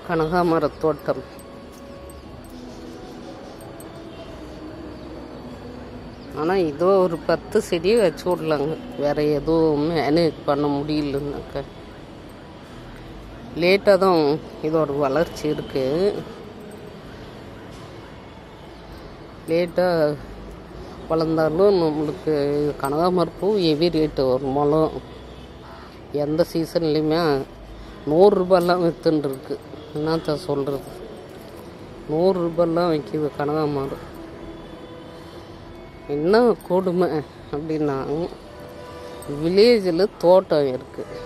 கனகாமரத் தோட்டம். ஆனால் இதோ ஒரு 10 செடியை வச்சு விடலாங்க. வேறு எதுவும் மேனேஜ் பண்ண முடியலன்னாக்கா. லேட்டாக தான் இதோட வளர்ச்சி இருக்குது. லேட்டாக வளர்ந்தாலும் நம்மளுக்கு கனகாமரப்பூ ஹெவி ரேட்டு ஒரு முழம். எந்த சீசன்லேயுமே 100 ரூபாயெல்லாம் விற்றுன்ருக்கு. என்னத்த சொல்கிறது, 100 ரூபாயெல்லாம் விற்கிது கனகாமரம். என்ன கொடுமை அப்படின்னா, வில்லேஜில் தோட்டம் இருக்குது.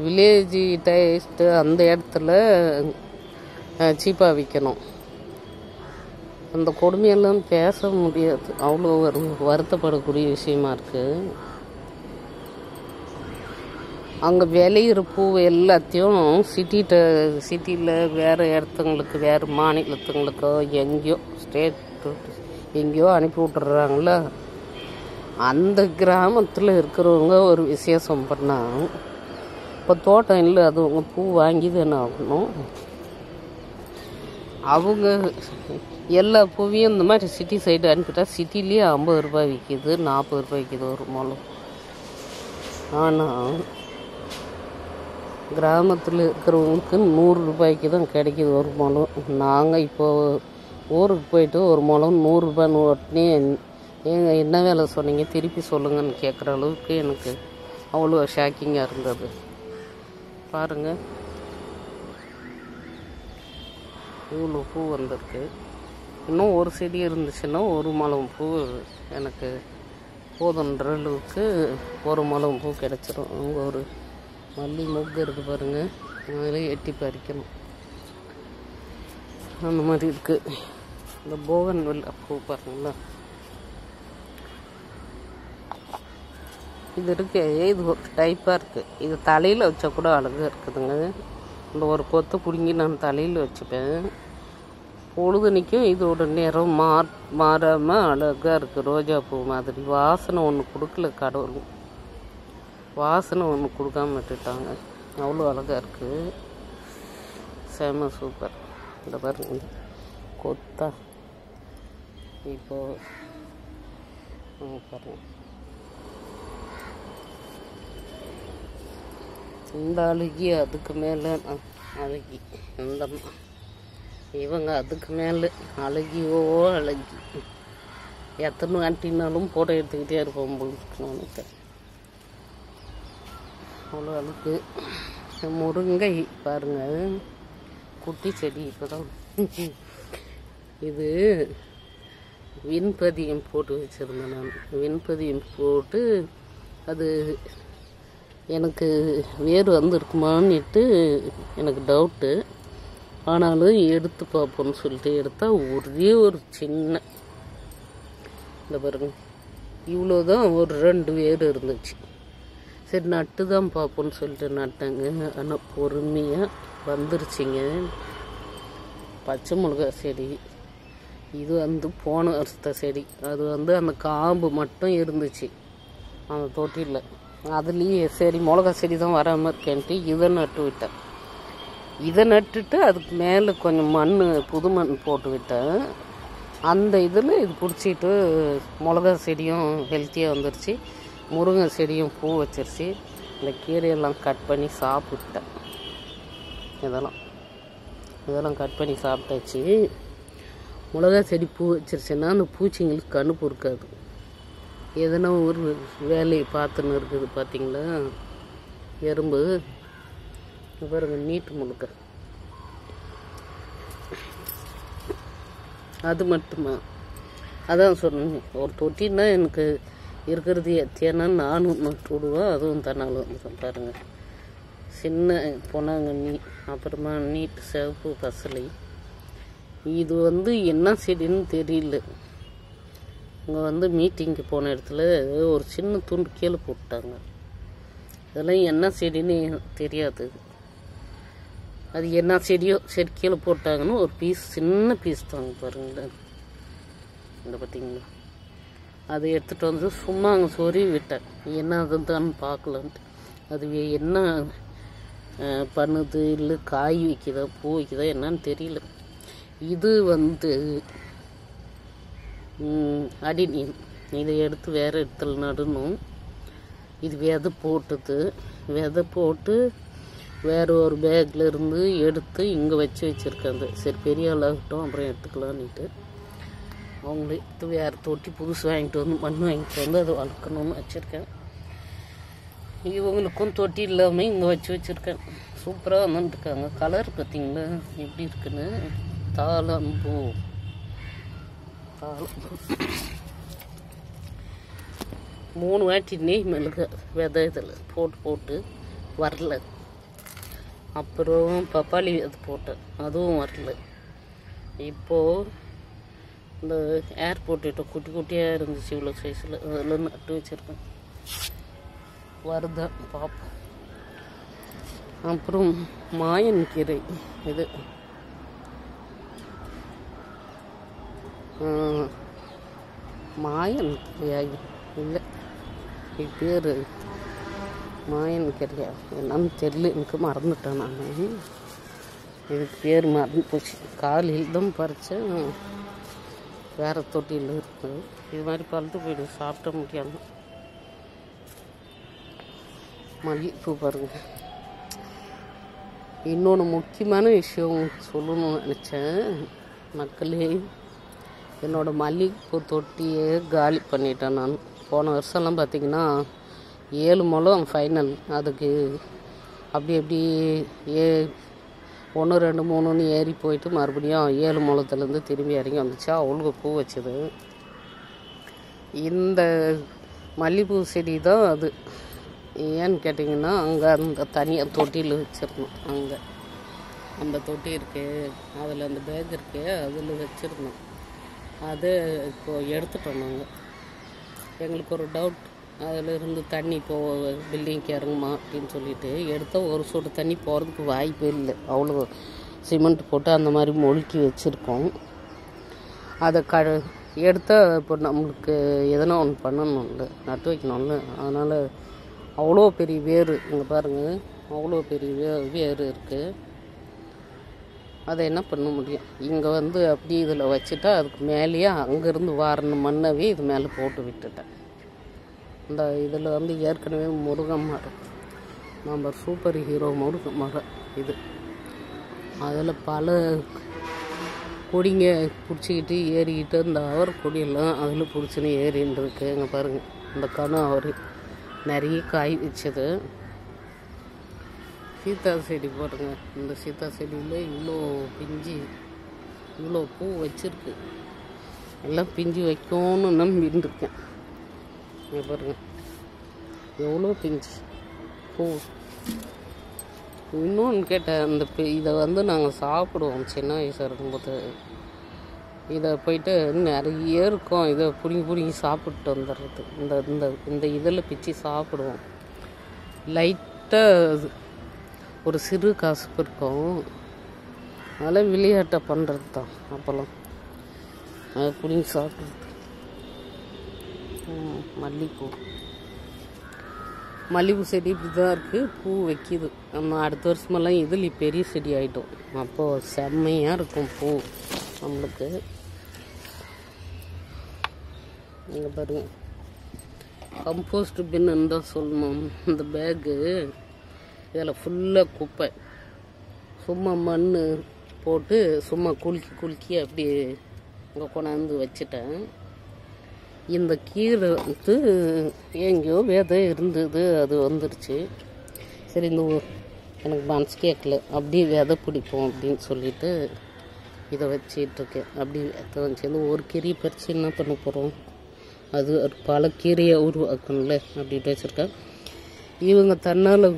வில்லேஜ் டேஸ்ட்டு அந்த இடத்துல சீப்பாக விற்கணும். அந்த கொடுமையெல்லாம் பேச முடியாது. அவ்வளோ வருத்தப்படக்கூடிய விஷயமா இருக்குது. அங்கே விளையிற பூ எல்லாத்தையும் சிட்டியில் வேறு இடத்துங்களுக்கு, வேறு மாநிலத்துங்களுக்கோ எங்கேயோ எங்கேயோ அனுப்பி விட்டுறாங்கள. அந்த கிராமத்தில் இருக்கிறவங்க ஒரு விசேஷம் பண்ணால் இப்போ தோட்டம் இல்லை, அது அவங்க பூ வாங்கி தானே ஆகணும். அவங்க எல்லா பூவையும் இந்த மாதிரி சிட்டி சைடு அனுப்பிட்டா சிட்டிலேயே 50 ரூபாய் விற்கிது, 40 ரூபாய் விற்கிது ஒரு முழம். ஆனால் கிராமத்தில் இருக்கிறவங்களுக்கு 100 ரூபாய்க்கு தான் கிடைக்கிது ஒரு முழம். நாங்கள் இப்போது ஊருக்கு போயிட்டு ஒரு முழம் 100 ரூபான்னு உடனே ஏங்க என்ன வேலை சொன்னீங்க திருப்பி சொல்லுங்கன்னு கேட்குற அளவுக்கு எனக்கு அவ்வளோ ஷாக்கிங்காக இருந்தது. பாருங்கள், இவ்வளோ பூ வந்திருக்கு. இன்னும் ஒரு செடி இருந்துச்சுன்னா ஒரு முழம் பூ எனக்கு போதுன்ற அளவுக்கு ஒரு முழம் பூ கிடச்சிரும். அங்கே ஒரு மல்லி மொக்கு இருக்குது பாருங்கள், அதில் எட்டி பறிக்கணும். அந்த மாதிரி இருக்குது. இந்த போகன்வில்லா பூ பாருங்களா, இது இருக்கு. இது ஒரு டைப்பாக இருக்குது. இது தலையில் வச்சா கூட அழகாக இருக்குதுங்க. இந்த ஒரு கொத்து பிடுங்கி நான் தலையில் வச்சுப்பேன். பொழுதுனிக்கும் இதோட நிறம் மாறாமல் அழகாக இருக்குது. ரோஜா பூ மாதிரி. வாசனை ஒன்று கொடுக்கல கடவுள், வாசனை ஒன்று கொடுக்காம விட்டுட்டாங்க. அவ்வளோ அழகாக இருக்குது. செம சூப்பர். இந்த பாருங்க கொத்தா. இப்போது பாருங்க, இந்த அழுகி அதுக்கு மேலே அழகி, இந்த இவங்க அதுக்கு மேலே அழகியோ அழகி. எத்தனை ஆண்டினாலும் போட்டோ எடுத்துக்கிட்டே இருப்போம் போலுக்கு. அவ்வளோ அழுக்கு. முருங்கை பாருங்கள், குட்டி செடி. இப்போ தான் இது விண்பதியம் போட்டு வச்சுருந்தேன் நான். விண்பதியம் போட்டு அது எனக்கு வேறு வந்துருக்குமான்னுட்டு எனக்கு டவுட்டு. ஆனாலும் எடுத்து பார்ப்போன்னு சொல்லிட்டு எடுத்தால் ஒரே ஒரு சின்ன, இந்த பாருங்க இவ்வளோதான், ஒரு 2 வேர் இருந்துச்சு. சரி நட்டு தான் பார்ப்போன்னு சொல்லிட்டு நட்டேங்க. ஆனால் பொறுமையாக வந்துருச்சிங்க. பச்சை மிளகா செடி இது வந்து போன வருஷத்த செடி. அது வந்து அந்த காம்பு மட்டும் இருந்துச்சு அந்த தொட்டியில். அதுலேயே சரி மிளகா செடி தான் வராமல் இருக்கேன்ட்டு இதை நட்டு விட்டேன். இதை நட்டுட்டு அதுக்கு மேலே கொஞ்சம் புது மண் போட்டு விட்டேன். அந்த இதில் இது பிடிச்சிட்டு மிளகா செடியும் ஹெல்த்தியாக வந்துருச்சு, முருங்கை செடியும் பூ வச்சிருச்சு. இந்த கீரையெல்லாம் கட் பண்ணி சாப்பிட்டேன். இதெல்லாம் கட் பண்ணி சாப்பிட்டாச்சு. மிளகா செடி பூ வச்சிருச்சுன்னா அந்த பூச்சிங்களுக்கு கண்ணு பொறுக்காது. எதனா ஒரு வேலையை பார்த்துன்னு இருக்குது பார்த்தீங்களா. எறும்பு பாருங்க, நீட்டு முழுக்க. அது மட்டுமா, அதான் சொன்னேன், ஒரு தொட்டின்னா எனக்கு இருக்கிறது எத்தியானா நானும் நட்டு விடுவேன். அதுவும் தன்னால் வந்து பாருங்கள், சின்ன பொன்னாங்கண்ணி, அப்புறமா நீட்டு சிவப்பு பசலை. இது வந்து என்ன செடின்னு தெரியல. இங்கே வந்து மீட்டிங்க்கு போன இடத்துல ஒரு சின்ன துண்டு கீழே போட்டாங்க. இதெல்லாம் என்ன செடின்னு தெரியாது. அது என்ன செடியோ சரி கீழே போட்டாங்கன்னு ஒரு பீஸ், சின்ன பீஸ் தாங்க பாருங்களேன். இந்த பார்த்தீங்களா, அதை எடுத்துகிட்டு வந்து சும்மா அங்கே சொறி விட்டேன். என்ன அதுதான்னு பார்க்கலான்ட்டு. அது என்ன பண்ணுது, இல்லை காய் வைக்குதா பூ வைக்குதா என்னன்னு தெரியல. இது அடினியம். இதை எடுத்து வேறு இடத்துல நடணும். இது விதை போட்டுது. விதை போட்டு வேறு ஒரு பேக்கில் இருந்து எடுத்து இங்கே வச்சுருக்கேன். சரி பெரிய ஆளாகட்டும் அப்புறம் எடுத்துக்கலான்ட்டு அவங்களே எடுத்து வேறு தொட்டி புதுசு வாங்கிட்டு வந்து மண் வாங்கிட்டு வந்து அதை வளர்க்கணும்னு வச்சுருக்கேன். இவங்களுக்கும் தொட்டி இல்லாமல் இங்கே வச்சுருக்கேன். சூப்பராக வந்துட்டுருக்காங்க. கலர் பார்த்திங்களா எப்படி இருக்குன்னு. தாளம்பூ 3 வாட்டி நெய் மிளகு விதை இதில் போட்டு வரல. அப்புறம் பப்பாளி விதை போட்டேன், அதுவும் வரல. இப்போது இந்த ஏர்போர்ட்டு குட்டி குட்டியாக இருந்துச்சு இவ்வளோ சைஸில், அதில் நட்டு வச்சுருக்கேன். வருதான் பார்ப்போம். அப்புறம் மாயன் கீரை, இது மாயன் கீரையா இல்லை, இது பேர் மாயன் கீரையா என்னன்னு தெரியல, எனக்கு மறந்துட்டேன் நான். இதுக்கு பேர் மறந்து போச்சு. காலையில் தான் பறித்தேன், வேறு தொட்டியில் இருக்குது. இது மாதிரி பழுத்து போயிடுது, சாப்பிட முடியாது. மல்லிகைப்பூ பாருங்க. இன்னொன்று முக்கியமான விஷயம் சொல்லணும்னு நினச்சேன் மக்களே. என்னோடய மல்லிகைப்பூ தொட்டியை காலி பண்ணிட்டேன் நான். போன வருஷம்லாம் பார்த்திங்கன்னா 7 முழம் ஃபைனல். அதுக்கு அப்படி 1 2 3ன்னு ஏறி போயிட்டு மறுபடியும் 7 முழத்துலேருந்து திரும்பி இறங்கி வந்துச்சா, அவ்வளோ பூ வச்சுது. இந்த மல்லிகைப்பூ செடி தான் அது. ஏன்னு கேட்டிங்கன்னா அங்கே அந்த தனியாக தொட்டியில் வச்சிடணும். அங்கே அந்த தொட்டி இருக்குது, அதில் அந்த பேக் இருக்குது, அதில் வச்சிருந்தோம். அது இப்போது எடுத்துட்டோம் நாங்கள். எங்களுக்கு ஒரு டவுட், அதில் இருந்து தண்ணி பில்டிங்க்கு இறங்குமா அப்படின்னு சொல்லிட்டு எடுத்தால் ஒரு சொட்டு தண்ணி போகிறதுக்கு வாய்ப்பே இல்லை. அவ்வளோ சிமெண்ட் போட்டு அந்த மாதிரி மொழுக்கி வச்சுருக்கோம். அதை எடுத்தால் இப்போ நம்மளுக்கு எதனா ஒன்று பண்ணணும்ல, நட்டு வைக்கணும்ல. அதனால் அவ்வளோ பெரிய வேர், இங்கே பாருங்கள், அவ்வளோ பெரிய வேர் இருக்குது. அதை என்ன பண்ண முடியும், இங்கே அப்படி இதில் வச்சுட்டா அதுக்கு மேலேயே அங்கேருந்து வாரின மண்ணவே இது மேலே போட்டு விட்டுட்டேன். இந்த இதில் ஏற்கனவே முருங்கை மரம், நம்ம சூப்பர் ஹீரோ முருங்கை மரம் இது. அதில் பல கொடிங்க பிடிச்சிக்கிட்டு ஏறிக்கிட்டு, இந்த அவர் கொடியெல்லாம் அதில் பிடிச்சின்னு ஏறின்னு இருக்கு. இங்கே பாருங்கள், இந்த கணு அவர் நிறைய காய் வச்சது. சீத்தா செடி போடுங்க. இந்த சீத்தா செடியில் இவ்வளோ பூ வச்சுருக்கு. எல்லாம் பிஞ்சு வைக்கணும்னு நம்பின்னு இருக்கேன். இங்கே பாருங்கள் எவ்வளோ பிஞ்சு பூ. இன்னொன்று கேட்டேன், இதை நாங்கள் சாப்பிடுவோம் சின்ன வயசாக இருக்கும்போது. இதை போயிட்டு நிறைய இருக்கும், இதை பிடுங்கி சாப்பிட்டு வந்துடுறது. இந்த இதில் பிச்சு சாப்பிடுவோம். லைட்டாக ஒரு சிறு காசு இருக்கும், அதெல்லாம் விளையாட்டை பண்ணுறது தான். அப்போல்லாம் அதை பிடிங்கி சாப்பிட்றது. மல்லிகைப்பூ செடி இப்படி தான் இருக்குது, பூ வைக்கிது. நம்ம அடுத்த வருஷமெல்லாம் இதில் பெரிய செடி ஆகிட்டோம். அப்போது செம்மையாக இருக்கும் பூ நம்மளுக்கு. நீங்கள் பாருங்கள், கம்போஸ்ட் பின்னு தான் சொல்லணும். இந்த பேக்கு இதில் ஃபுல்லாக குப்பை, சும்மா மண் போட்டு சும்மா குலுக்கி அப்படி இங்கே கொண்டாந்து வச்சுட்டேன். இந்த கீரை எங்கேயோ விதை இருந்தது, அது வந்துருச்சு. சரி, எனக்கு மனசு கேட்கல, அப்படியே விதை பிடிப்போம் அப்படின்னு சொல்லிட்டு இதை வச்சிட்ருக்கேன். அப்படி விதை வந்து ஒரு கீரையை பறித்து என்ன பண்ண போகிறோம், அது பல கீரையை உருவாக்கணும்ல அப்படின்ட்டு வச்சுருக்கேன். இவங்க தன்னால்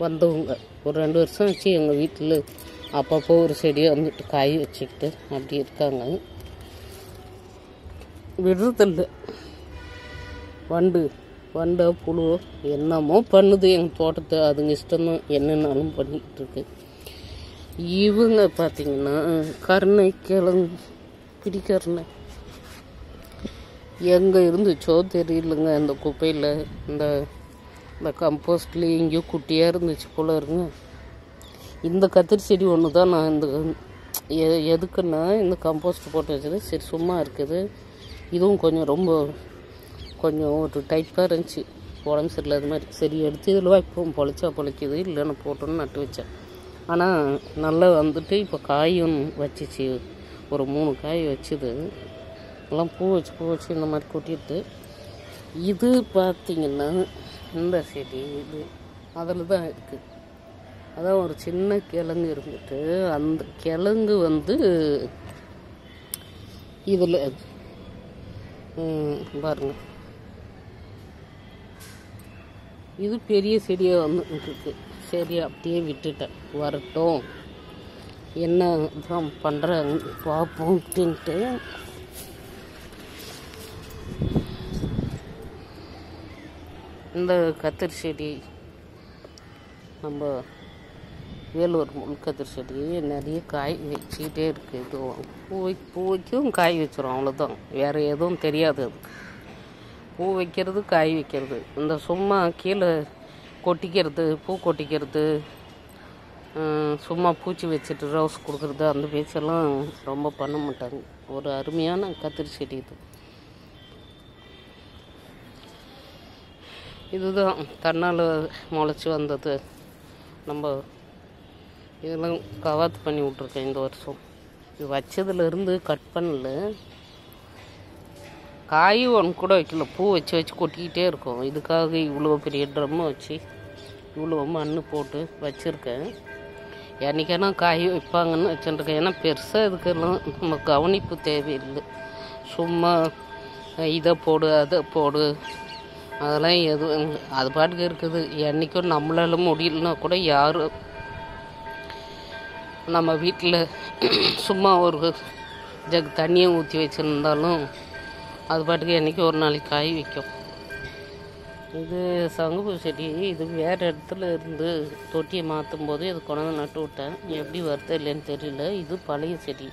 வந்தவங்க ஒரு 2 வருஷம் ஆச்சு எங்கள் வீட்டில் அப்பப்போ ஒரு செடியை காய் வச்சுக்கிட்டு அப்படி இருக்காங்க. விடுறதில்ல, வண்டை புழு என்னமோ பண்ணுது எங்கள் தோட்டத்தை. அதுங்க இஷ்டம்தான், என்னென்னாலும் பண்ணிக்கிட்டு இருக்கு. இவங்க பார்த்திங்கன்னா கருணை கிழங்கு பிடிக்கருணை எங்கே இருந்துச்சோ தெரியலங்க. இந்த குப்பையில் இந்த கம்போஸ்ட்லேயும் எங்கேயோ குட்டியாக இருந்துச்சு போல இருங்க. இந்த கத்திரி செடி ஒன்று தான் நான் இந்த எதுக்குன்னா இந்த கம்போஸ்ட் போட்டு வச்சது. சரி சும்மா இருக்குது, இதுவும் கொஞ்சம் ஒரு டைப்பாக இருந்துச்சு, உடம்பு சரியில்லாத மாதிரி. சரி எடுத்து இதில் வைப்போம், பொழைக்குது இல்லைன்னு போட்டோன்னு நட்டு வச்சேன். ஆனால் நல்லா வந்துட்டு இப்போ காயும் வச்சிச்சு, ஒரு 3 காய் வச்சுது. எல்லாம் பூ வச்சு இந்த மாதிரி கொட்டிட்டு. இது பார்த்திங்கன்னா இந்த செடி இது அதில் தான் இருக்குது. அதான் ஒரு சின்ன கிழங்கு இருந்துட்டு அந்த கிழங்கு இதில் பாருங்க, இது பெரிய செடியாக இருக்கு. சரி அப்படியே விட்டுட்டேன், வரட்டும் என்ன தான் பண்ணுறாங்க பார்ப்போம் அப்படின்ட்டு. இந்த கத்திரி செடி நம்ம வேலூர் முள் கத்திரி செடி நிறைய காய் வச்சுக்கிட்டே இருக்குது. இதுவும் பூ வைக்கும் காய் வச்சிடும், அவ்வளோதான், வேறு எதுவும் தெரியாது. அது பூ வைக்கிறது காய் வைக்கிறது. இந்த சும்மா கீழே கொட்டிக்கிறது, பூ கொட்டிக்கிறது, சும்மா பூச்சி வச்சுட்டு ரோஸ் கொடுக்குறது, அந்த பேச்செல்லாம் ரொம்ப பண்ண மாட்டாங்க. ஒரு அருமையான கத்திரி செடி இது. இதுதான் தன்னால் முளைச்சி வந்தது. நம்ம இதெல்லாம் கவாத்து பண்ணி விட்ருக்கேன் இந்த வருஷம். இது வச்சதுலேருந்து கட் பண்ணல, காய் ஒன்று கூட வைக்கல, பூ வச்சு கொட்டிக்கிட்டே இருக்கும். இதுக்காக இவ்வளோ பெரிய ட்ரம்மை வச்சு இவ்வளோ மண் போட்டு வச்சுருக்கேன். என்றைக்கானா காய் வைப்பாங்கன்னு வச்சுருக்கேன். ஏன்னா பெருசாக இதுக்கெல்லாம் நம்ம கவனிப்பு தேவையில்லை. சும்மா இதை போடு அதை போடு அதெல்லாம் எதுவும் அது பாட்டுக்கு இருக்குது. என்றைக்கும் நம்மளால முடியலன்னா கூட யாரும் நம்ம வீட்டில் சும்மா ஒரு ஜக் தண்ணியை ஊற்றி வச்சுருந்தாலும் அது பாட்டுக்கு என்றைக்கும் ஒரு நாளைக்கு காய் வைக்கும். இது சங்குப்பூ செடி. இது வேறு இடத்துல இருந்து தொட்டியை மாற்றும் போது இது கொண்டாந்து நட்டு விட்டேன். எப்படி வருது இல்லைன்னு தெரியல. இது பழைய செடி.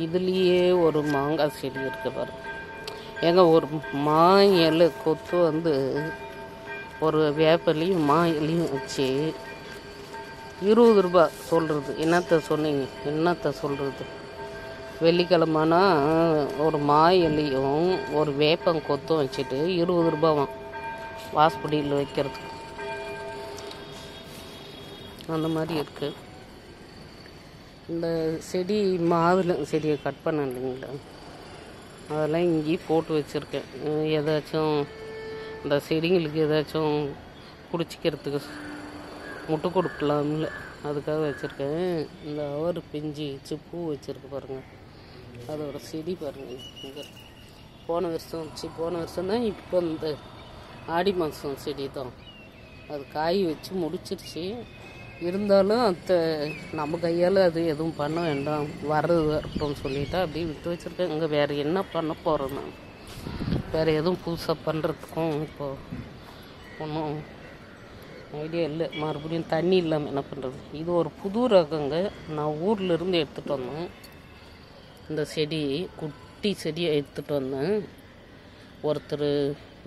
இதுலேயே ஒரு மாங்காய் செடி இருக்குது பாருங்க. ஒரு மா இலை கொத்து ஒரு வேப்பலையும் மா இலையும் வச்சு 20 ரூபா சொல்கிறது. என்னத்தை சொல்கிறது? வெள்ளிக்கிழமைனா ஒரு மா இலையும் ஒரு வேப்பம் கொத்தும் வச்சுட்டு 20 ரூபாவாம் வாசப்படியில் வைக்கிறதுக்கு. அந்த மாதிரி இருக்குது. இந்த செடி மாதுளை செடியை கட் பண்ண இல்லைங்களா, அதெல்லாம் இங்கேயும் போட்டு வச்சுருக்கேன். ஏதாச்சும் இந்த செடிங்களுக்கு ஏதாச்சும் குடிச்சிக்கிறதுக்கு முட்டை கொடுக்கலாம்ல, அதுக்காக வச்சுருக்கேன். இந்த அவர் பிஞ்சு பூ வச்சுருக்கு பாருங்கள், அதோட செடி பாருங்கள். இங்கே போன வருஷம் தான். இப்போ இந்த ஆடி மாதம் செடி தான். அது காய் வச்சு முடிச்சிருச்சு. இருந்தாலும் நம்ம கையால் அது எதுவும் பண்ண வேண்டாம், வரட்டும்னு சொல்லிவிட்டு அப்படியே விட்டு வச்சுருக்கேன். இங்கே வேறு என்ன பண்ண போகிறேன் நான்? வேறு எதுவும் புதுசாக பண்ணுறதுக்கும் இப்போது ஒன்றும் ஐடியா இல்லை. மறுபடியும் தண்ணி இல்லாமல் என்ன பண்ணுறது? இது ஒரு புது ரகங்க. நான் ஊர்லேருந்து எடுத்துகிட்டு வந்தேன். இந்த செடி குட்டி செடியை எடுத்துகிட்டு வந்தேன். ஒருத்தர்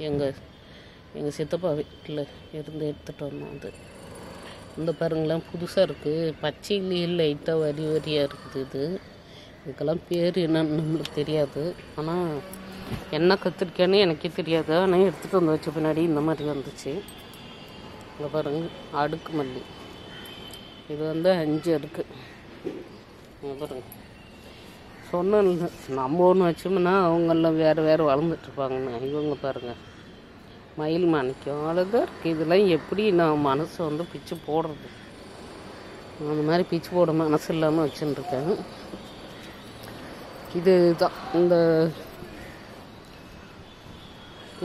எங்கள் சித்தப்பா வீட்டில் இருந்து எடுத்துகிட்டு வந்தோம். அது இந்த பாருங்களேன், புதுசாக இருக்குது. பச்சையிலேயே லைட்டாக வரியாக இருக்குது. இதுக்கெல்லாம் பேர் என்னன்னு நம்மளுக்கு தெரியாது. ஆனால் என்ன கத்திரிக்கான்னு எனக்கே தெரியாது. ஆனால் எடுத்துகிட்டு வந்து வச்ச பின்னாடி இந்த மாதிரி வந்துச்சு. இங்கே பாருங்கள், அடுக்கு மல்லி. இது 5 அடுக்கு. இங்கே பாருங்கள், சொன்னேன் நம்ம ஒன்று வச்சோம்னா அவங்கெல்லாம் வேறு வளர்ந்துட்டுருப்பாங்கன்னு. இவங்க பாருங்கள், மயில் மாணிக்கம் அவ்வளோதான் இருக்குது. இதெல்லாம் எப்படி நான் மனசை பிச்சு போடுறது? அந்த மாதிரி பிச்சு போட மனசு இல்லாமல் வச்சுருக்கேன். இது தான்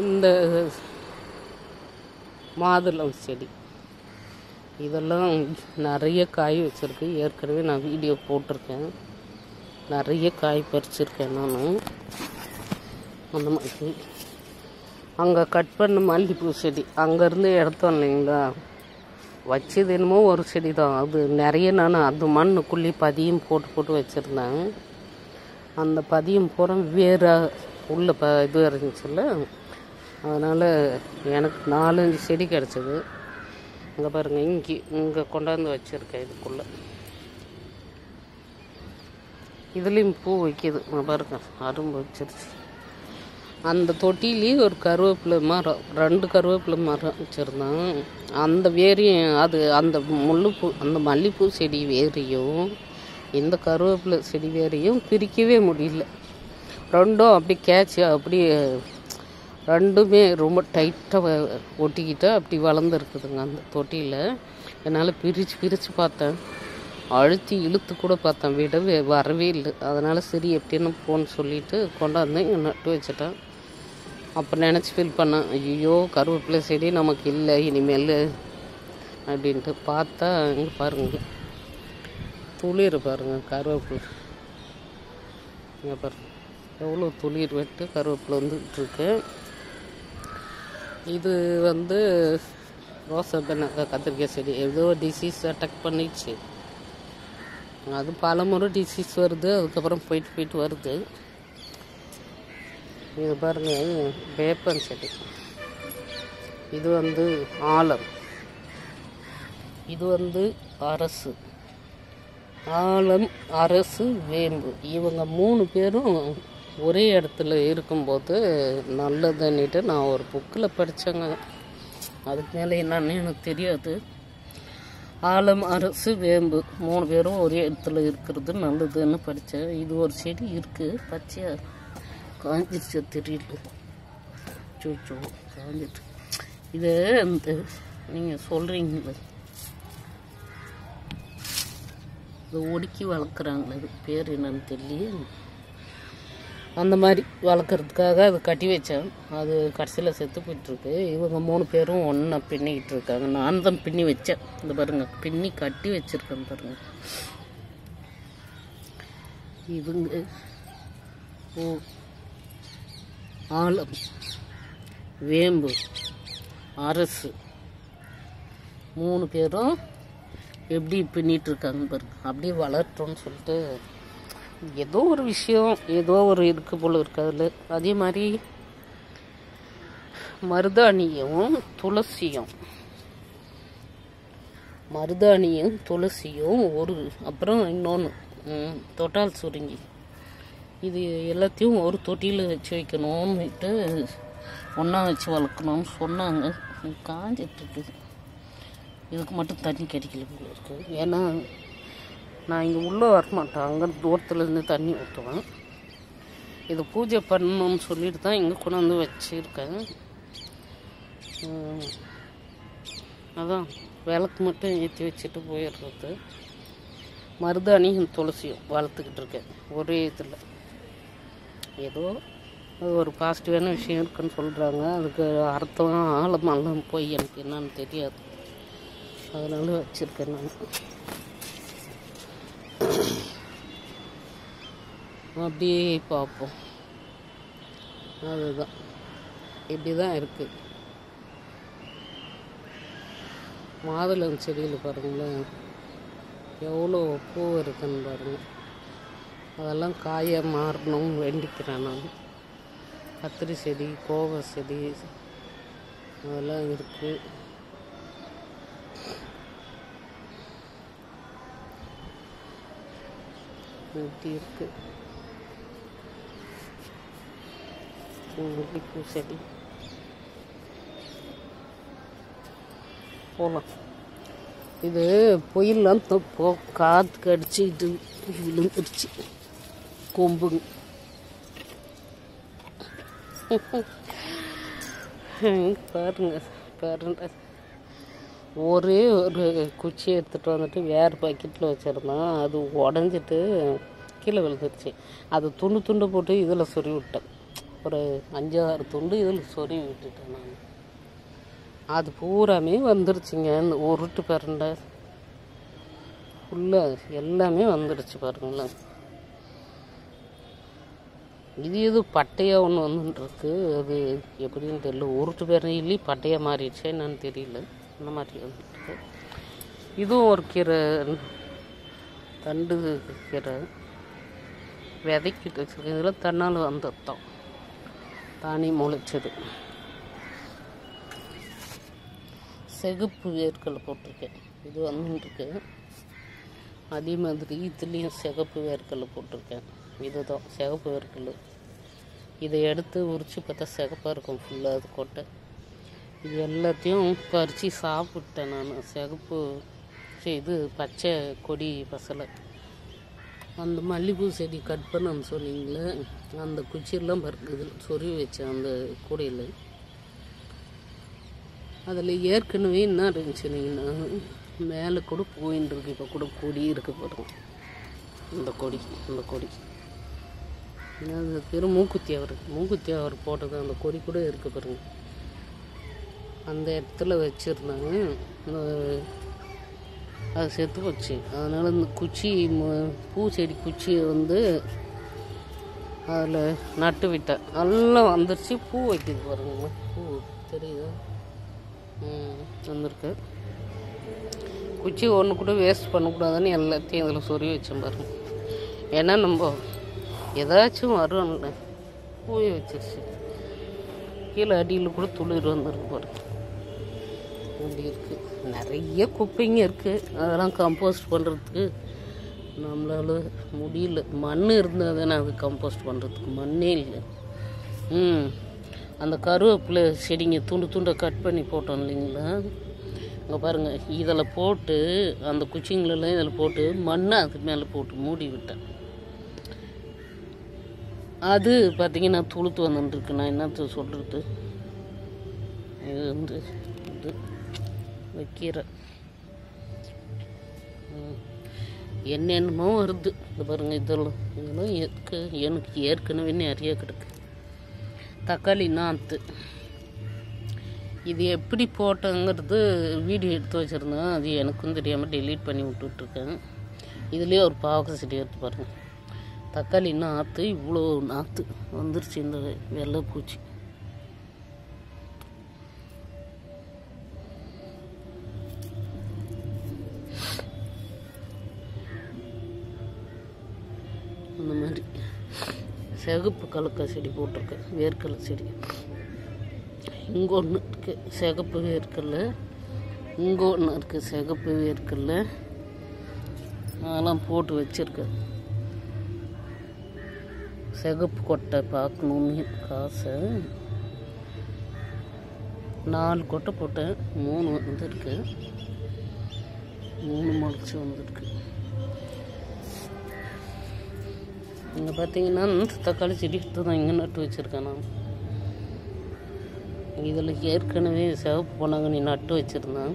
இந்த மாதுளம் செடி. இதெல்லாம் நிறைய காய் வச்சுருக்கு. ஏற்கனவே நான் வீடியோ போட்டிருக்கேன். நிறைய காய் பறிச்சிருக்கேன் நான். அந்த மாதிரி அங்கே கட் பண்ண மல்லிகைப்பூ செடி அங்கேருந்து எடுத்தோம் இல்லைங்களா, வச்சது என்னமோ ஒரு செடி தான். அது நிறைய நான் அந்த மண்ணுக்குள்ளே பதியம் போட்டு வச்சுருந்தேன். அந்த பதியம் பூரா வேறு உள்ள இது இருந்துச்சுல்ல, அதனால் எனக்கு 4-5 செடி கிடச்சிது. இங்கே பாருங்கள், இங்கே கொண்டாந்து வச்சுருக்கேன். இதுக்குள்ளே இதுலேயும் பூ வைக்கிது. பாருங்க, அரும்பு வச்சிருச்சு. அந்த தொட்டிலேயே ஒரு கருவேப்பிலை மரம், 2 கருவேப்பிலை மரம் வச்சுருந்தான். அந்த வேரையும் அந்த முல்லைப்பூ, அந்த மல்லிகைப்பூ செடி வேரையும் இந்த கருவேப்பிலை செடி வேரையும் பிரிக்கவே முடியல. ரெண்டும் அப்படி கேட்ச், அப்படியே ரெண்டுமே ரொம்ப டைட்டாக ஒட்டிக்கிட்டு அப்படி வளர்ந்துருக்குதுங்க அந்த தொட்டியில். என்னால் பிரித்து பார்த்தேன், அழுத்தி இழுத்து கூட பார்த்தேன், வரவே இல்லை. அதனால் சரி எப்படின்னு போன்னு சொல்லிட்டு கொண்டாந்து நட்டு வச்சுட்டேன். அப்போ நினச்சி ஃபீல் பண்ணேன், ஐயோ கருவேப்பிலை செடி நமக்கு இல்லை இனிமேல் அப்படின்ட்டு. பார்த்தா இங்கே பாருங்க, துளிர் பாருங்கள், கருவேப்பிலை இங்கே பாருங்கள் எவ்வளோ துளிர் வெட்டு கருவேப்பிலை வந்துட்டுருக்கு. இது ரோசா கத்திரிக்காய் செடி ஏதோ டிசீஸ் அட்டாக் பண்ணிடுச்சு. அது பல முறை டிசீஸ் வருது, அதுக்கப்புறம் போயிட்டு வருது. இது பாருங்கள், வேப்பன் செடி. இது ஆலம். இது அரசு. ஆலம், அரசு, வேம்பு, இவங்க 3 பேரும் ஒரே இடத்துல இருக்கும்போது நல்லதுன்னுட்டு நான் ஒரு புக்கில் படித்தேங்க. அதுக்கு மேலே என்னன்னு எனக்கு தெரியாது. ஆலம், அரசு, வேம்பு 3 பேரும் ஒரே இடத்துல இருக்கிறது நல்லதுன்னு படித்தேன். இது ஒரு செடி இருக்குது, பச்சையாக காஞ்சிருச்சு, தெரியல. சோச்சோ காஞ்சிட்டு. இது நீங்கள் சொல்கிறீங்களே, இது ஒடுக்கி வளர்க்குறாங்களே, அது பேர் என்னன்னு தெரியல. அந்த மாதிரி வளர்க்குறதுக்காக அது கட்டி வச்சேன். அது கடைசியில் செத்து போயிட்டுருக்கு. இவங்க 3 பேரும் ஒன்றா பின்னிக்கிட்டு இருக்காங்க. நான் தான் பின்னி வச்சேன். இந்த பாருங்கள், பின்னி கட்டி வச்சுருக்கேன் பாருங்கள். இவங்க ஆலம், வேம்பு, அரசு 3 பேரும் எப்படி பின்னிட்டுருக்காங்க பாருங்கள். அப்படியே வளர்த்தோன்னு சொல்லிட்டு ஏதோ ஒரு விஷயம், ஏதோ ஒரு இருக்குது போல் இருக்கு அதில். அதே மாதிரி மருதாணியும் துளசியும் அப்புறம் இன்னொன்று தொட்டால் சுருங்கி, இது எல்லாத்தையும் ஒரு தொட்டியில் வச்சு வைக்கணும்னுட்டு ஒன்றா வச்சு வளர்க்கணும்னு சொன்னாங்க. காஞ்சிட்ருக்குது. இதுக்கு மட்டும் தண்ணி கிடைக்கல போல இருக்குது. ஏன்னா நான் இங்கே உள்ளே வரமாட்டேன், அங்கே தூரத்துலேருந்து தண்ணி ஊற்றுவேன். இது பூஜை பண்ணணும்னு சொல்லிட்டு தான் இங்கே கொண்டாந்து வச்சுருக்கேன். அதான் விளக்கு மட்டும் ஏற்றி வச்சுட்டு போயிடுறது. மருதாணியும் துளசியும் வளர்த்துக்கிட்டு இருக்கேன் ஒரே இதில். ஏதோ அது ஒரு பாசிட்டிவான விஷயம் இருக்குன்னு சொல்கிறாங்க. அதுக்கு அர்த்தம் ஆழமெல்லாம் போய் எனக்கு என்னன்னு தெரியாது, அதனால வச்சுருக்கேன் நான். அப்படியே பார்ப்போம். அதுதான் இப்படி தான் இருக்குது. மாதுளம் செடியில் பாருங்களேன் எவ்வளோ பூ இருக்குன்னு பாருங்கள். அதெல்லாம் காய மாறணும்னு வேண்டிக்கிறேன் நான். கத்திரி செடி, கோவ செடி அதெல்லாம் இருக்குது. இப்படி இருக்குது மல்லிகைப்பூ செடி. போகலாம். இது பொயிலாம் காற்றுக்கு அடிச்சுக்கிட்டு விழுந்துருச்சு கொம்புங்க. பாருங்க ஒரே ஒரு குச்சி எடுத்துகிட்டு வந்துட்டு வேறு பக்கெட்டில் வச்சுருந்தேன். அது உடஞ்சிட்டு கீழே விழுந்துருச்சு. அது துண்டு போட்டு இதில் சொருவி விட்டேன். ஒரு 5-6 துண்டு இதில் சொருவி விட்டுட்டேன் நான். அது பூராமே வந்துருச்சுங்க. இந்த உருட்டு பரண்டை ஃபுல்லாக எல்லாமே வந்துடுச்சு பாருங்களேன். இது எது பட்டையாக ஒன்று வந்துட்டுருக்கு. அது எப்படின்னு தெரியல. உருட்டு பரண்டையிலே பட்டையாக மாறிடுச்சு என்னன்னு தெரியல. இந்த மாதிரி வந்துட்டு இதுவும் ஒரு கீரை, தண்டு கீரை விதைக்கிட்டு வச்சுருக்கு. இதில் தன்னால் வந்ததுதான், தானி முளைச்சது. சிகப்பு வேர்க்கடலை போட்டிருக்கேன். இது வந்துருக்கு. அதே மாதிரி இதுலேயும் சிகப்பு வேர்க்கடலை போட்டிருக்கேன். இதுதான் சிகப்பு வேர்க்கடலை. இதை எடுத்து உரித்து பார்த்தா சிகப்பாக இருக்கும் ஃபுல்லாக அது கொட்டை. இது எல்லாத்தையும் பறித்து சாப்பிட்டேன் நான். சிகப்பு இது பச்சை கொடி பசலை. அந்த மல்லிகைப்பூ செடி கட் பண்ணன்னு சொன்னீங்களே, அந்த குச்சியெல்லாம் பறக்குது சொருவி வச்சேன் அந்த கூடையில். அதில் ஏற்கனவே என்ன இருந்துச்சுன்னா மேலே கூட போயின்னு இருக்கு. இப்போ கூட கொடி இருக்கு பாருங்க. இந்த கொடி அது பேர் மூக்குத்தி அவர் போட்டது. அந்த கொடி கூட இருக்கு பாருங்க. அந்த இடத்துல வச்சுருந்தாங்க. அது செத்து போச்சு. அதனால் இந்த குச்சி பூச்செடி குச்சியை அதில் நட்டு விட்டேன். நல்லா வந்துருச்சு. பூ வைக்கிது பாருங்க. பூ தெரியுதா? வந்திருக்கு. குச்சி ஒன்று கூட வேஸ்ட் பண்ணக்கூடாதுன்னு எல்லாத்தையும் அதில் சொருவி வச்சேன் பாருங்க. ஏன்னா நம்ம ஏதாச்சும் வரும்ல. பூவை வச்சிருச்சு. கீழே அடியில் கூட துளிர் வந்துருக்கு பாருங்க. அப்படி இருக்குது. நிறைய குப்பைங்க இருக்குது. அதெல்லாம் கம்போஸ்ட் பண்ணுறதுக்கு நம்மளால முடியல. மண் இருந்தால் தானே அது கம்போஸ்ட் பண்ணுறதுக்கு. மண்ணே இல்லை. அந்த கருவேப்பிலை செடிங்க துண்டை கட் பண்ணி போட்டோம் இல்லைங்களா? அங்கே பாருங்கள். இதில் போட்டு அந்த குச்சிங்களெல்லாம் இதில் போட்டு மண்ணை அது மேலே போட்டு மூடி விட்டேன். அது பார்த்திங்கன்னா துளுத்து வந்துட்டுருக்கு. நான் என்னத்த சொல்கிறது. இது இது வைக்கிற என்னென்னமோ வருது. இது பாருங்கள். இதெல்லாம் எனக்கு ஏற்கனவே நிறைய கிடக்கு. தக்காளி நாற்று இது எப்படி போட்டோங்கிறது வீடியோ எடுத்து வச்சுருந்தேன். அது எனக்கும் தெரியாமல் டெலீட் பண்ணி விட்டுட்ருக்கேன். இதுலேயே ஒரு பாவக்காய் செடி எடுத்து பாருங்கள். தக்காளி நாற்று இவ்வளோ நாற்று வந்துருச்சு. இந்த வெள்ளை பூச்சி அந்த மாதிரி. சிகப்பு கலக்காய் செடி போட்டிருக்கேன். வேர்க்கடலை செடி இங்கே ஒன்று இருக்குது. சிகப்பு வேர்க்கடலை இங்கே ஒன்று இருக்குது. சிகப்பு வேர்க்கடலை அதெல்லாம் போட்டு வச்சுருக்கேன். சிகப்பு கொட்டை பார்க்கணுன்னு காசை 4 கொட்டை போட்டேன். 3 வந்துருக்கு. 3 முளைச்சி வந்துருக்கு. இங்கே பார்த்தீங்கன்னா தக்காளி செடி எடுத்து தான் இங்கே நட்டு வச்சுருக்கேன் நான். இதில் ஏற்கனவே சிவப்பு பொன்னாங்கண்ணி நட்டு வச்சுருந்தேன்.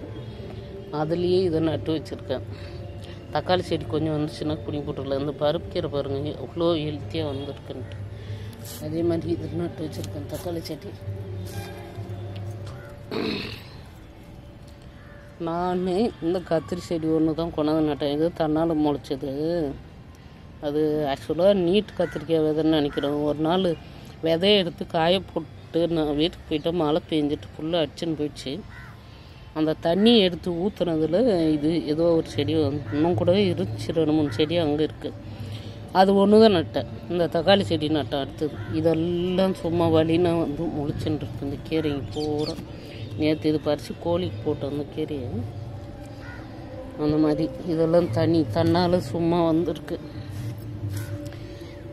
அதுலேயே இதை நட்டு வச்சுருக்கேன். தக்காளி செடி கொஞ்சம் வந்துச்சுன்னா குடி போட்டுடலாம். இந்த பருப்பு கீரை பாருங்கள் எவ்வளோ ஹெல்த்தியாக வந்துருக்குன்ட்டு. அதே மாதிரி இது நட்டு வச்சுருக்கேன் தக்காளி செடி. நான் இந்த கத்திரி செடி ஒன்று தான் கொண்டாந்து நட்டேன். இது தன்னால் முளைச்சது. அது ஆக்சுவலாக நீட் கத்திரிக்காய் விதைன்னு நினைக்கிறேன். ஒரு நாள் விதையை எடுத்து காய போட்டு நான் வீட்டுக்கு போயிட்டு மழை பெஞ்சிட்டு ஃபுல்லாக அடிச்சுன்னு போயிடுச்சு. அந்த தண்ணியை எடுத்து ஊற்றுனதில் இது ஏதோ ஒரு செடி இன்னும் கூட இருந்துச்சு. 2-3 செடி அங்கே இருக்குது. அது ஒன்று தான் நட்டேன். இந்த தக்காளி செடி நட்டேன். அடுத்தது இதெல்லாம் சும்மா வலினா முளைச்சுன்னு இருக்கு. இந்த கீரைங்க பூரா நேற்று இது பறித்து கோழிக்கு போட்டு அந்த கீரையை. அந்த மாதிரி இதெல்லாம் தன்னால் சும்மா வந்திருக்கு.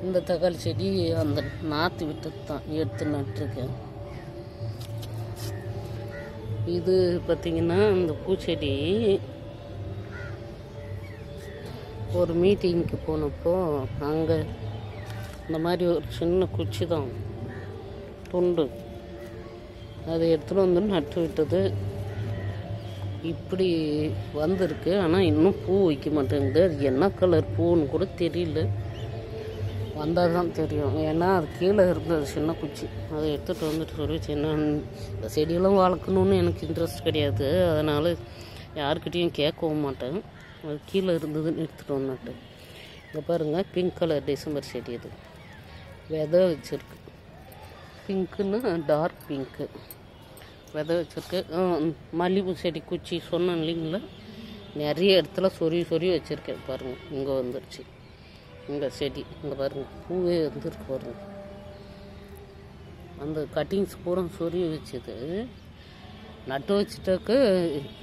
இந்த தக்காளி செடி அந்த நாற்று விட்டது தான் எடுத்து நட்டுருக்கேன். இது பார்த்திங்கன்னா இந்த பூச்செடி ஒரு மீட்டிங்க்கு போனப்போ அங்கே இந்த மாதிரி ஒரு சின்ன குச்சி தான் துண்டு அதை எடுத்துகிட்டு வந்து நட்டு விட்டது. இப்படி வந்திருக்கு. ஆனால் இன்னும் பூ வைக்க மாட்டேங்குது. அது என்ன கலர் பூன்னு கூட தெரியல. வந்தால் தான் தெரியும். ஏன்னா அது கீழே இருந்தது சின்ன குச்சி. அதை எடுத்துகிட்டு வந்துட்டு சொல்லி சின்ன இந்த செடியெல்லாம் வளர்க்கணுன்னு எனக்கு இன்ட்ரெஸ்ட் கிடையாது. அதனால் யாருக்கிட்டேயும் கேட்கவும் மாட்டேன். அது கீழே இருந்ததுன்னு எடுத்துகிட்டு வந்துட்டேன். இங்கே பாருங்கள். பிங்க் கலர் டிசம்பர் செடி. அது விதை வச்சுருக்கு. பிங்க்குன்னா டார்க் பிங்க்கு விதை வச்சுருக்கு. மல்லிகைப்பூ செடி குச்சி சொன்னேன் இல்லைங்களா, நிறைய இடத்துல சொருவி வச்சுருக்கேன். பாருங்கள் இங்கே வந்துருச்சு. இங்கே செடி இங்கே பாருங்கள் பூவே வந்துருக்கு பாருங்கள். அந்த கட்டிங்ஸ் பூரா சொருவி வச்சது நட்டு வச்சுட்டாக்க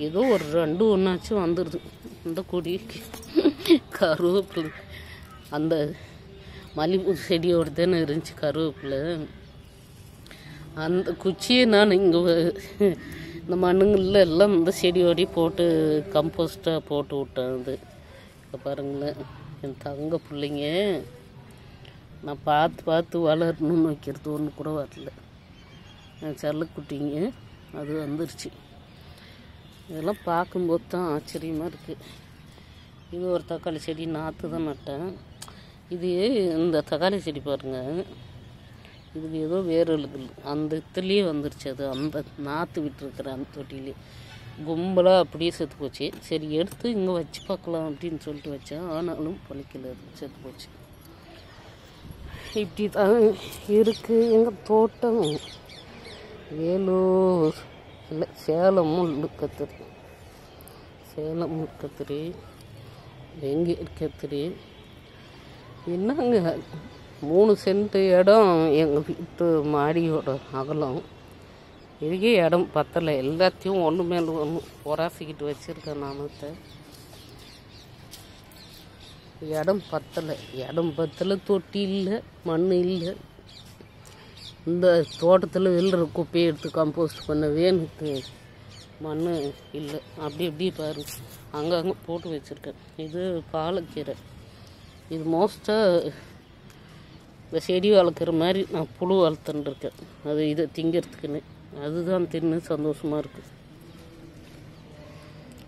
ஏதோ ஒரு 2 ஒன்றாச்சும் வந்துடுது. இந்த கொடிக்கு கருவேப்பிலை அந்த மல்லிகைப்பூ செடியோடு தானே இருந்துச்சு கருவேப்பிலை. அந்த குச்சியை நான் இங்கே இந்த மண்ணுங்களில் எல்லாம் இந்த செடியோடய போட்டு கம்போஸ்ட்டாக போட்டு விட்டேன். அது இப்போ பாருங்களேன், என் தங்க பிள்ளைங்க நான் பார்த்து வளரணும்னு வைக்கிறது ஒன்று கூட வரல. என் செல்லக்குட்டிங்க அது வந்துருச்சு. இதெல்லாம் பார்க்கும்போது தான் ஆச்சரியமாக இருக்குது. இது ஒரு தக்காளி செடி நாற்று தான் நட்டேன். இது இந்த தக்காளி செடி பாருங்கள், இதுக்கு ஏதோ வேர்களுக்கு அந்த இதுலேயே வந்துருச்சு. அது அந்த நாற்று விட்டுருக்குற அந்த தொட்டிலே கும்பலாக அப்படியே செத்து போச்சு. சரி எடுத்து இங்கே வச்சு பார்க்கலாம் அப்படின்னு சொல்லிட்டு வச்சேன். ஆனாலும் பழிக்கல, செத்து போச்சு. இப்படி தான் இருக்குது எங்கள் தோட்டம். வேலூர் இல்லை, சேலம் முள்ளுக்கத்திரி, சேலம் முள்ளுக்கத்திரி, வெங்கை கத்திரி. என்னங்க 3 சென்ட் இடம் எங்கள் வீட்டு மாடியோட அகலம். இதுக்கே இடம் பத்தலை. எல்லாத்தையும் ஒன்று மேலே ஒன்று பொறாசிக்கிட்டு வச்சுருக்கேன். நானத்தை இடம் பத்தலை. தொட்டி இல்லை, மண் இல்லை. இந்த தோட்டத்தில் வெளிற குப்பையை எடுத்து கம்போஸ்ட் பண்ணவே எனக்கு மண் இல்லை. அப்படி பாருங்க, அங்கங்கே போட்டு வச்சுருக்கேன். இது பாலக்கீரை. இது மோஸ்ட்டாக இந்த செடி வளர்க்குற மாதிரி நான் புழு வளர்த்துட்டுருக்கேன். அது இதை திங்கிறதுக்குன்னு அதுதான் தின்னு சந்தோஷமாக இருக்குது.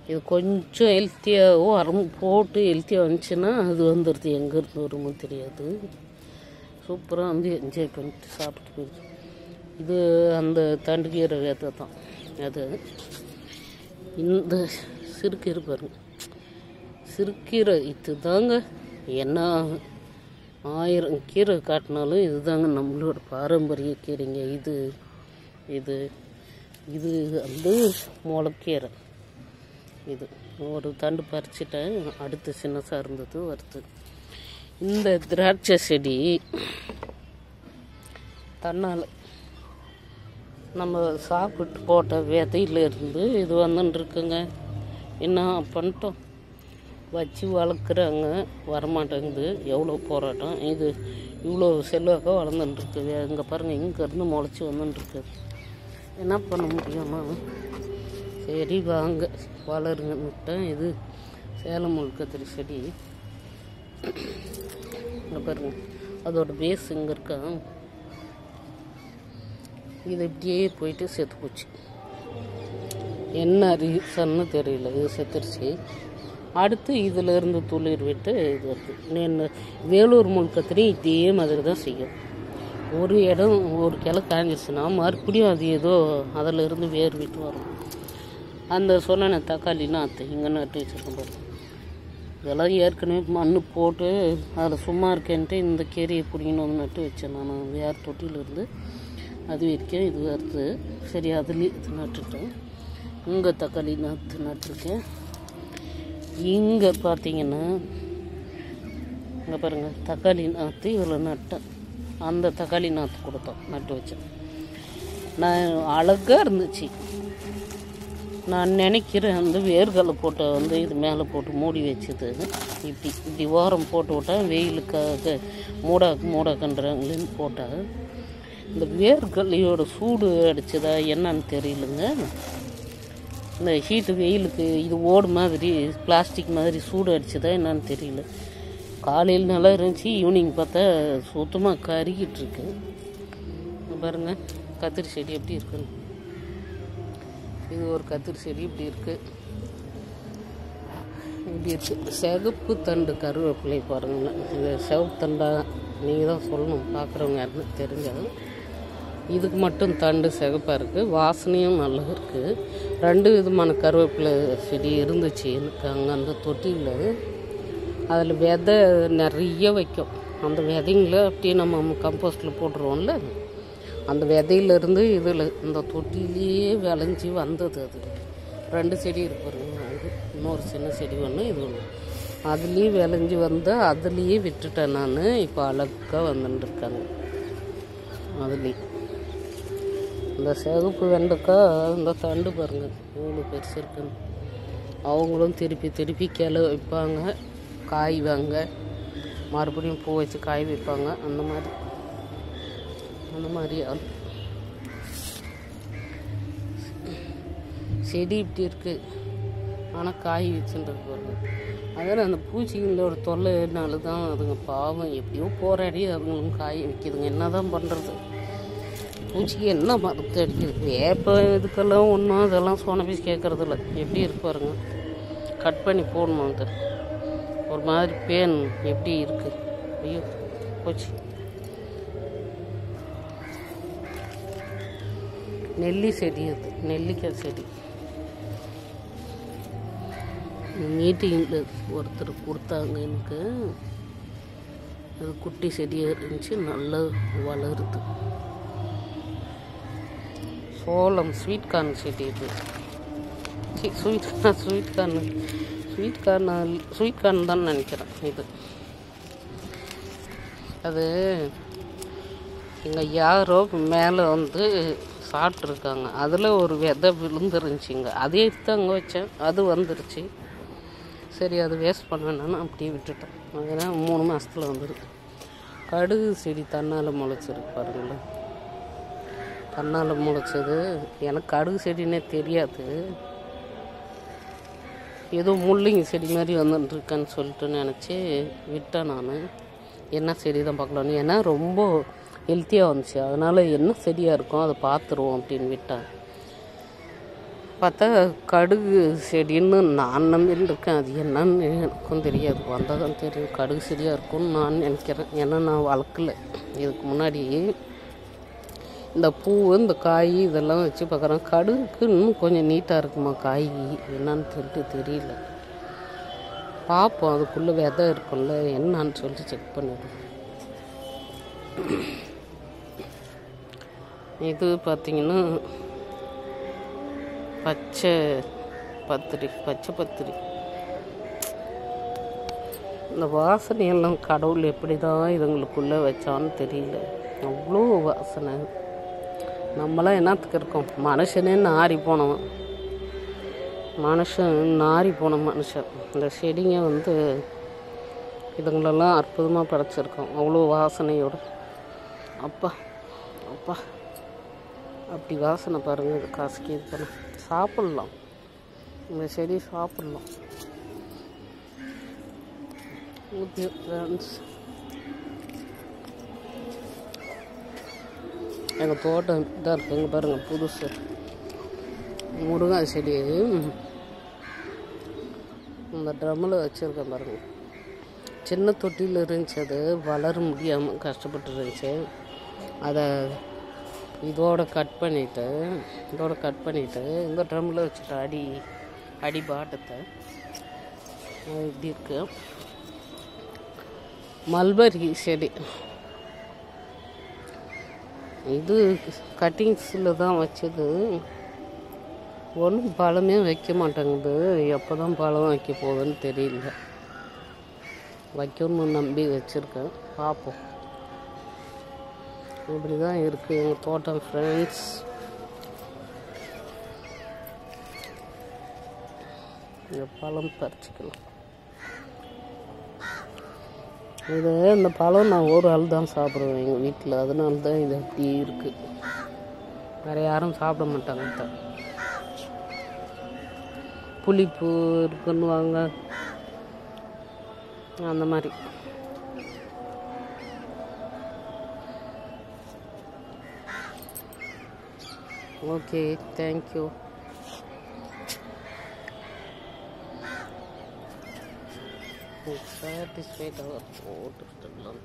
இது கொஞ்சம் ஹெல்த்தியாகவும் போட்டு ஹெல்த்தியாக வந்துச்சுன்னா அது வந்துடுது. எங்கேருந்து வருமோ தெரியாது. சூப்பராக வந்து என்ஜாய் பண்ணிட்டு சாப்பிட்டு போயிடுச்சு. இது அந்த தண்டுக்கீரை விதை தான். அது இந்த சிறுக்கீரை பாருங்க, சிறுக்கீரை இது தாங்க. என்ன 1000 கீரை காட்டினாலும் இது தாங்க நம்மளோட பாரம்பரிய கீரைங்க. இது வந்து முளைக்கீரை. இது ஒரு தண்டு பறிச்சிட்டேன், அடுத்து சின்னசாக இருந்தது வருது. இந்த திராட்சை செடி தன்னால் நம்ம சாப்பிட்டு போட்ட விதையிலேருந்து இது வந்துட்டுருக்குங்க. என்ன பண்ணிட்டோம், வச்சு வளர்க்குறாங்க, வரமாட்டேங்குது. எவ்வளோ போராட்டம். இது இவ்வளோ செல்வாக்காக வளர்ந்துட்டுருக்கு. இங்கே பாருங்கள், இங்கேருந்து முளைச்சி வந்துட்டுருக்கு. என்ன பண்ண முடியுமா? சரி வாங்க வளருங்கன்னுட்டேன். இது சேலம் முள்ளுக்கத்திரி செடி. இங்கே பாருங்கள், அதோட பேஸ் இங்கே இருக்கா. இது இப்படியே போயிட்டு செத்து போச்சு. என்ன ரீசன்னு தெரியல, இது செத்துருச்சு. அடுத்து இதில் இருந்து துளிர் விட்டு இது வருது. வேலூர் முள்ளுக்கத்திரி இதே மாதிரி தான் செய்யும். ஒரு இடம் ஒரு கிளை காஞ்சிச்சுன்னா மறுபடியும் அது ஏதோ அதில் இருந்து வேர் விட்டு வரும். அந்த சொன்ன தக்காளி நாற்று இங்கே நட்டு வச்சுருக்கேன் பாருங்க. இதெல்லாம் ஏற்கனவே மண் போட்டு அதில் சும்மா இருக்கேன்ட்டு இந்த கீரையை பிடிங்கன்னு வந்து நட்டு வச்சேன். நான் வேறு தொட்டியிலேருந்து அது வரைக்கும் இது வருது. சரி, அதுலேயே இது நட்டுட்டேன். இங்கே தக்காளி நாற்று நட்டுருக்கேன். இங்கே பார்த்தீங்கன்னா இங்கே பாருங்கள், தக்காளி நாற்று இதில் நட்டேன். அந்த தக்காளி நாற்று கொடுத்தோம், நட்டு வச்சேன். நான் அழகாக இருந்துச்சு. நான் நினைக்கிறேன் அந்த வேர்களை போட்ட வந்து இது மேலே போட்டு மூடி வச்சுது. இப்படி ஓரம் போட்டு விட்டால் வெயிலுக்காக மூடாக்கன்றாங்களேன்னு போட்டால் இந்த வேர்களையோட சூடு அடிச்சதா என்னன்னு தெரியலங்க. இந்த ஹீட்டு வெயிலுக்கு இது ஓடு மாதிரி பிளாஸ்டிக் மாதிரி சூடு அடிச்சதா என்னன்னு தெரியல. காலையில் நல்லா இருந்துச்சு, ஈவினிங் பார்த்தா சுத்தமாக கருகிட்டு இருக்கு. பாருங்க கத்திரி செடி எப்படி இருக்குன்னு. இது ஒரு கத்திரி செடி இப்படி இருக்குது. சிகப்பு தண்டு கருவேப்பிலை பாருங்களேன். இந்த சிவப்பு தண்டா நீங்கள் தான் சொல்லணும், பார்க்குறவங்க யாருன்னு தெரிஞ்சாலும். இதுக்கு மட்டும் தண்டு சிகப்பாக இருக்குது, வாசனையும் நல்லா இருக்குது. 2 விதமான கருவேப்பிலை செடி இருந்துச்சு எனக்கு அங்கே அந்த தொட்டியில். அதில் விதை நிறைய வைக்கும். அந்த விதைங்களை அப்படியே நம்ம கம்போஸ்டில் போட்டுருவோம்ல, அந்த விதையிலேருந்து இதில் இந்த தொட்டிலேயே விளைஞ்சி வந்தது. அது 2 செடி இருப்பாருங்க. அது இன்னொரு சின்ன செடி ஒன்று, இது ஒன்று. அதுலேயே விளைஞ்சி வந்து அதுலேயே விட்டுட்டேன் நான். இப்போ அழகாக வந்துட்டுருக்காங்க அதுலேயே. இந்த சிகப்பு வெண்டைக்காய் இந்த தண்டு பாருங்கள் எவ்வளோ பெருசு இருக்குன்னு. அவங்களும் திருப்பி திருப்பி கிளை வைப்பாங்க, காய் வாங்க, மறுபடியும் பூ வச்சு காய் வைப்பாங்க. அந்த மாதிரி செடி இப்படி இருக்குது, ஆனால் காய் வச்சுன்றது பாருங்க. அதனால் அந்த பூச்சிகளோட தொல்லைனால தான் அதுங்க பாவம் எப்படியோ போராடி அதுங்களும் காய வைக்கிதுங்க. என்ன தான் பண்ணுறது, பூச்சிக்கு என்ன மருந்து அடிக்குது? வேப்ப இதுக்கெல்லாம் ஒன்றும் அதெல்லாம் சொன்ன பீஸ் கேட்குறதில்ல. எப்படி இருக்கு பாருங்க, கட் பண்ணி போடணும். அது ஒரு மாதிரி பேன் எப்படி இருக்குது. ஐயோ போச்சு. நெல்லி செடி, அது நெல்லிக்காய் செடி. மீட்டிங்கில் ஒருத்தர் கொடுத்தாங்க எனக்கு. அது குட்டி செடியாக இருந்துச்சு, நல்லா வளருது. சோளம் ஸ்வீட் கார்ன் செடி இது. ஸ்வீட் கார்ன் தான் நினைக்கிறேன் இது. அது இங்கே யாரோ மேலே வந்து சாப்பிட்ருக்காங்க, அதில் ஒரு விதை விழுந்துருந்துச்சிங்க. அதே எடுத்து அங்கே வச்சேன், அது வந்துருச்சு. சரி அது வேஸ்ட் பண்ண வேணான்னு அப்படியே விட்டுட்டேன். அதனால் 3 மாதத்தில் வந்துருக்கு. கடுகு செடி தன்னால் முளைச்சிருக்கு பாருங்களேன். தன்னால் முளைச்சது. எனக்கு கடுகு செடின்னே தெரியாது, ஏதோ முள்ளிங்க செடி மாதிரி வந்துட்டுருக்கேன்னு சொல்லிட்டு நினச்சி விட்டேன் நான். என்ன செடி தான் பார்க்கலான்னு, ஏன்னா ரொம்ப ஹெல்த்தியாக வந்துச்சு. அதனால் என்ன செடியாக இருக்கும் அதை பார்த்துருவோம் அப்படின்னு விட்டேன். பார்த்தா கடுகு செடின்னு நான் நம்பியிருக்கேன். அது என்னன்னு எனக்கும் தெரியாது, வந்தால் தான் தெரியும். கடுகு செடியாக இருக்கும்னு நான் நினைக்கிறேன், ஏன்னா நான் வளர்க்கல. இதுக்கு முன்னாடி இந்த பூ இந்த காய் இதெல்லாம் வச்சு பார்க்குறேன். கடுகுக்கு இன்னும் கொஞ்சம் நீட்டாக இருக்குமா காய், என்னன்னு சொல்லிட்டு தெரியல. பார்ப்போம், அதுக்குள்ளே விதை இருக்கும்ல, என்னான்னு சொல்லிட்டு செக் பண்ணிடுவோம். இது பார்த்திங்கன்னா பச்சை பத்திரி. இந்த வாசனையெல்லாம் கடவுள் எப்படி தான் இதுங்களுக்குள்ளே வச்சான்னு தெரியல, அவ்வளோ வாசனை. நம்மளாம் என்னத்துக்கு இருக்கோம், மனுஷனே நாரி போனவன். நாரி போன மனுஷன். இந்த செடிங்க வந்து இதுங்களெல்லாம் அற்புதமாக படைச்சிருக்கோம், அவ்வளோ வாசனையோடு. அப்பா அப்படி வாசனை பாருங்கள். இது கசக்கி இருக்கணும், சாப்பிட்லாம். இந்த செடி சாப்பிட்லாம். ஓகே ஃப்ரெண்ட்ஸ், எங்கள் தோட்டம் இதாக இருக்குங்க பாருங்கள். புதுசு முருங்காய் செடி இந்த ட்ரம்மில் வச்சுருக்கேன் பாருங்கள். சின்ன தொட்டியில் இருந்துச்சு, அது வளர முடியாமல் கஷ்டப்பட்டு இருந்துச்சு. அதை இதோட கட் பண்ணிவிட்டு இந்த ட்ரம்மில் வச்சுட்டு அடி பாட்டத்தை இப்படி இருக்கு. மல்பரி செடி இது கட்டிங்ஸில் தான் வச்சது. ஒன்றும் பழமே வைக்க மாட்டேங்குது, எப்போ தான் பழம் வைக்க போகுதுன்னு தெரியல. வைக்கணும்னு நம்பி வச்சுருக்கேன், பார்ப்போம். இப்படி தான் இருக்குது எங்கள் தோட்டம் ஃப்ரெண்ட்ஸ். இந்த பழம் பறிச்சிக்கலாம். இந்த பழம் நான் ஒரு ஆள் தான் சாப்பிடுவேன் எங்கள் வீட்டில், அதனால தான் இது அப்படி இருக்குது. வேறு யாரும் சாப்பிட மாட்டாங்க. புளிப்பு இருக்குன்னுவாங்க, அந்த மாதிரி. Okay, thank you. சாட்டிஸ்ஃபைட் போட்டுருக்கலாம்.